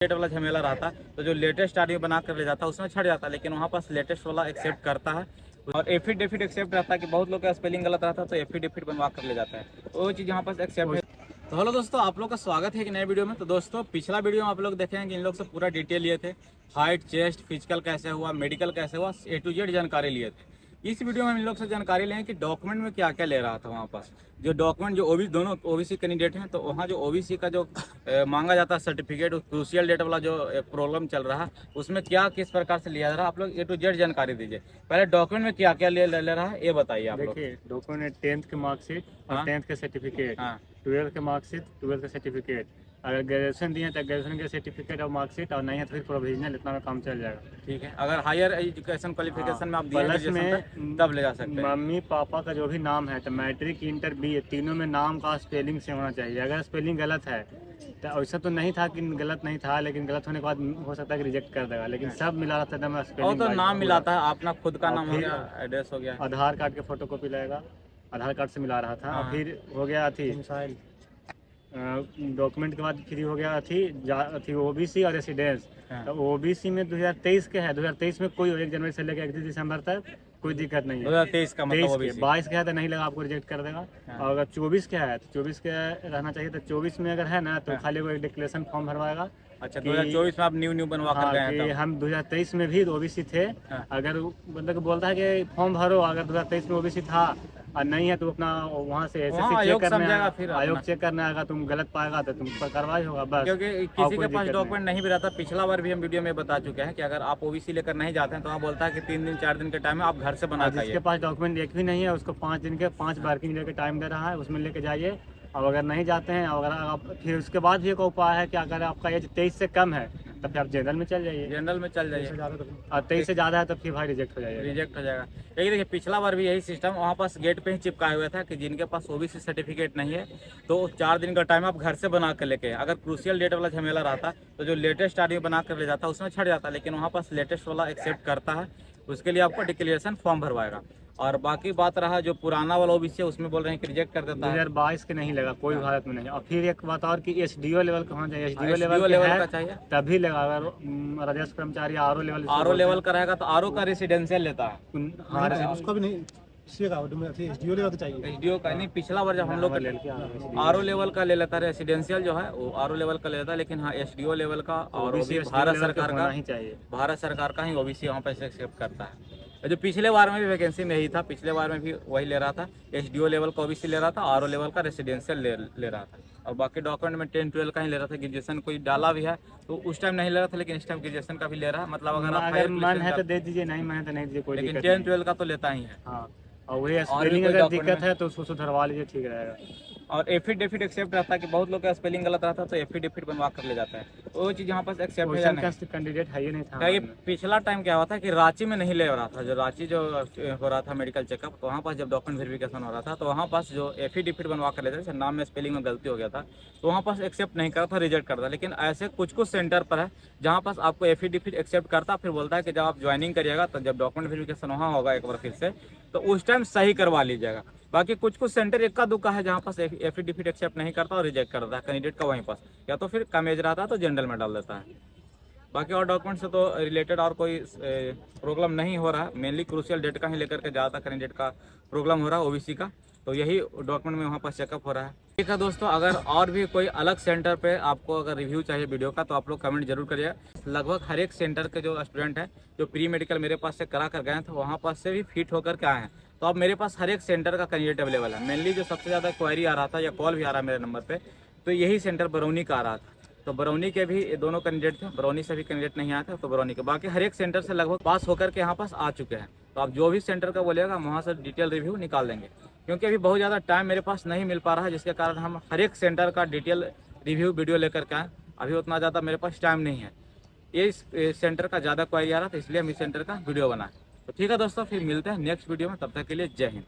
Late वाला झमेला रहता है तो जो लेटेस्ट आदमी बना कर ले जाता है उसमें छट जाता है, लेकिन वहाँ पास लेटेस्ट वाला एक्सेप्ट करता है। और एफिडेविट एक्सेप्ट रहता है कि बहुत लोग का स्पेलिंग गलत रहता है तो एफिडेविट बनवा कर ले जाता है, तो वो चीज़ यहाँ पास एक्सेप्ट है। तो हेलो दोस्तों, आप लोग का स्वागत है एक नए वीडियो में। तो दोस्तों पिछला वीडियो में आप लोग देखे हैं कि इन लोग से पूरा डिटेल लिए थे, हाइट, चेस्ट, फिजिकल कैसे हुआ, मेडिकल कैसे हुआ, A to Z जानकारी लिए थे। इस वीडियो में हम इन लोग से जानकारी लें कि डॉक्यूमेंट में क्या क्या ले रहा था वहाँ पास। जो डॉक्यूमेंट जो ओबीसी दोनों ओबीसी कैंडिडेट हैं, तो वहाँ जो ओबीसी का जो मांगा जाता है सर्टिफिकेट, क्रूशियल डेट वाला जो प्रॉब्लम चल रहा है उसमें क्या किस प्रकार से लिया जा रहा है, आप लोग A to Z जानकारी दीजिए। पहले डॉक्यूमेंट में क्या क्या ले रहा है ये बताइए आप लोग। देखिए, डॉक्यूमेंट 10th के मार्कशीट और हाँ। 10th के सर्टिफिकेट, हाँ 12th के मार्कशीट, 12th के सर्टिफिकेट। अगर ग्रेजुएशन दिए तो ग्रेजुएशन के सर्टिफिकेट और मार्कशीट, और नहीं है तो फिर प्रोविजनल, इतना में काम चल जाएगा। ठीक है। अगर हायर एजुकेशन क्वालिफिकेशन में आप दिए प्लस ग्रेजुएशन में तब ले जा सकते हैं। मम्मी पापा का जो भी नाम है, तो मैट्रिक, इंटर, BA तीनों में नाम का स्पेलिंग से होना चाहिए। अगर स्पेलिंग गलत है तो ऐसा तो नहीं था कि गलत नहीं था, लेकिन गलत होने के बाद हो सकता है कि रिजेक्ट कर देगा, लेकिन सब मिला रहता है और स्पेलिंग। तो नाम मिलाता है, अपना खुद का और नाम हो फिर गया, एड्रेस हो गया। आधार कार्ड के फोटो कॉपी लगेगा, आधार कार्ड से मिला रहा था। और हाँ। फिर हो गया थी डॉक्यूमेंट के बाद फ्री हो गया थी ओबीसी और रेसिडेंस। हाँ। तो ओबीसी में 2023 के है, 2023 में कोई 1 जनवरी से लेकर 31 दिसंबर तक कोई दिक्कत नहीं है। 2023 का मतलब 22 के है तो नहीं लगा, आपको रिजेक्ट कर देगा। हाँ। और अगर 24 के है तो 24 के रहना चाहिए। तो 24 में अगर है ना तो हाँ। खाली वो एक डिक्लेरेशन फॉर्म भरवाएगा। अच्छा, कि 2024 में आप न्यू बनवा कर हाँ, गए कि हैं हम 2023 में भी ओबीसी थे। हाँ। अगर मतलब कि बोलता है कि फॉर्म भरो, अगर 2023 में ओबीसी था और नहीं है तो अपना वहाँ से वहाँ SSC चेक आयोग करने समझेगा, आएगा। फिर आयोग अपना। चेक करने आएगा, तुम गलत पाएगा तो तुम पर कार्रवाई होगा बस। क्योंकि और किसी कोई के पास दिक्कत डॉक्यूमेंट नहीं भी रहता, पिछला बार भी हम वीडियो में बता चुके हैं कि अगर आप ओबीसी लेकर नहीं जाते हैं तो वहाँ बोलता है कि 3 दिन 4 दिन के टाइम में आप घर से बना और जिसके जाइए। पास डॉक्यूमेंट एक भी नहीं है उसको 5 दिन के 5 वर्किंग डे के टाइम दे रहा है, उसमें लेके जाइए। और अगर नहीं जाते हैं, अगर आप फिर उसके बाद भी एक उपाय है कि अगर आपका एज 23 से कम है तो फिर आप जनरल में चल जाइए। जनरल में चल जाइए। और 23 से ज़्यादा है तो फिर भाई रिजेक्ट हो जाएगा। रिजेक्ट हो जाएगा। लेकिन देखिए पिछला बार भी यही सिस्टम वहाँ पास गेट पे ही चिपकाया हुआ था कि जिनके पास ओबीसी सर्टिफिकेट नहीं है तो 4 दिन का टाइम आप घर से बना कर लेके, अगर क्रूशियल डेट वाला झमेला रहता तो जो लेटेस्ट आदमी बना कर ले जाता उसमें छट जाता, लेकिन वहाँ पास लेटेस्ट वाला एक्सेप्ट करता है। उसके लिए आपको डिक्लेरेशन फॉर्म भरवाएगा। और बाकी बात रहा जो पुराना वाला ओबीसी है उसमें बोल रहे हैं कि रिजेक्ट कर देता है। 2022 के नहीं लगा, कोई भारत में नहीं। और फिर एक बात और कि SDO लेवल का होना चाहिए। SDO SDO लेवल लेवल है का चाहिए, तभी लगा। अगर राजस्व कर्मचारी RO लेवल RO लेवल का रहेगा तो RO का रेसिडेंशियल लेता है। हाँ, उसको भी नहीं, SDO लेवल का चाहिए। SDO का नहीं, पिछला बार जब हम लोग RO लेवल का ले लेता है, रेसिडेंशियल जो है वो RO लेवल का ले लेता है, लेकिन हाँ SDO लेवल का और वो भी भारत सरकार का ही चाहिए। भारत सरकार का ही ओबीसी वहाँ पर एक्सेप्ट करता है। जो पिछले बार में भी वैकेंसी में ही था, पिछले बार में भी वही ले रहा था, SDO लेवल का ओबीसी ले रहा था, RO लेवल का रेसिडेंशियल ले रहा था। और बाकी डॉक्यूमेंट में 10-12 का ही ले रहा था। ग्रेजुएशन कोई डाला भी है तो उस टाइम नहीं ले रहा था, लेकिन इस टाइम ग्रेजुएशन का भी ले रहा है। मतलब अगर आप अगर मन है तो दे दीजिए, नहीं मन है तो नहीं दीजिए, कोई लेकिन दिक्कत नहीं। 10-12 का तो लेता ही है। हाँ, और वही और भी स्पेलिंग कोई अगर document दिक्कत में? है तो उसको सुधरवा लीजिए, ठीक रहेगा। और एफिडेविट एक्सेप्ट रहता है कि बहुत लोग का स्पेलिंग गलत रहता है तो एफिडेविट बनवा कर ले जाता है, तो वो चीज़ यहाँ पास एक्सेप्ट है या नहीं? कैंडिडेट है ही नहीं था। क्या पिछला टाइम क्या हुआ था कि रांची में नहीं ले रहा था, जो रांची जो हो रहा था मेडिकल चेकअप, तो वहाँ पास जब डॉक्यूमेंट वेरिफिकेशन हो रहा था तो वहाँ पास जो एफिडेविट बनवा कर लेते थे, नाम में स्पेलिंग में गलती हो गया था तो वहाँ पास एक्सेप्ट नहीं करता, रिजेक्ट करता। लेकिन ऐसे कुछ कुछ सेंटर पर है जहाँ पास आपको एफिडेविट एक्सेप्ट करता, फिर बोलता है कि जब आप ज्वाइनिंग करिएगा तो जब डॉक्यूमेंट वेरिफिकेशन वहाँ होगा एक बार फिर से तो उस टाइम सही करवा लीजिएगा। बाकी कुछ कुछ सेंटर इक्का दुक्का है जहाँ पास एफिडेविट एक्सेप्ट नहीं करता और रिजेक्ट करता है कैंडिडेट का वहीं पास, या तो फिर कम एज रहता है तो जनरल में डाल देता है। बाकी और डॉक्यूमेंट से तो रिलेटेड और कोई प्रॉब्लम नहीं हो रहा है, मेनली क्रूशियल डेट का ही लेकर के ज़्यादा कैंडिडेट का प्रॉब्लम हो रहा है ओबीसी का, तो यही डॉक्यूमेंट में वहाँ पर चेकअप हो रहा है। ठीक है दोस्तों, अगर और भी कोई अलग सेंटर पे आपको अगर रिव्यू चाहिए वीडियो का तो आप लोग कमेंट जरूर करिएगा। लगभग हर एक सेंटर के जो स्टूडेंट हैं जो प्री मेडिकल मेरे पास से करा कर गए हैं तो वहाँ पास से भी फिट होकर के आए हैं, तो अब मेरे पास हर एक सेंटर का कैंडिडेट अवेलेबल है। मेनली जो सबसे ज़्यादा क्वायरी आ रहा था या कॉल भी आ रहा है मेरे नंबर पर, तो यही सेंटर बरौनी का आ रहा था। तो बरौनी के भी दोनों कैंडिडेट थे, बरौनी से भी कैंडिडेट नहीं आया था तो बरौनी के, बाकी हर एक सेंटर से लगभग पास होकर के यहाँ पास आ चुके हैं। तो आप जो भी सेंटर का बोलिएगा हम वहाँ से डिटेल रिव्यू निकाल देंगे, क्योंकि अभी बहुत ज़्यादा टाइम मेरे पास नहीं मिल पा रहा है, जिसके कारण हम हर एक सेंटर का डिटेल रिव्यू वीडियो लेकर के आए। अभी उतना ज़्यादा मेरे पास टाइम नहीं है, ये इस सेंटर का ज़्यादा क्वायरी आ रहा था इसलिए हम इस सेंटर का वीडियो बनाए। तो ठीक है दोस्तों, फिर मिलते हैं नेक्स्ट वीडियो में, तब तक के लिए जय हिंद।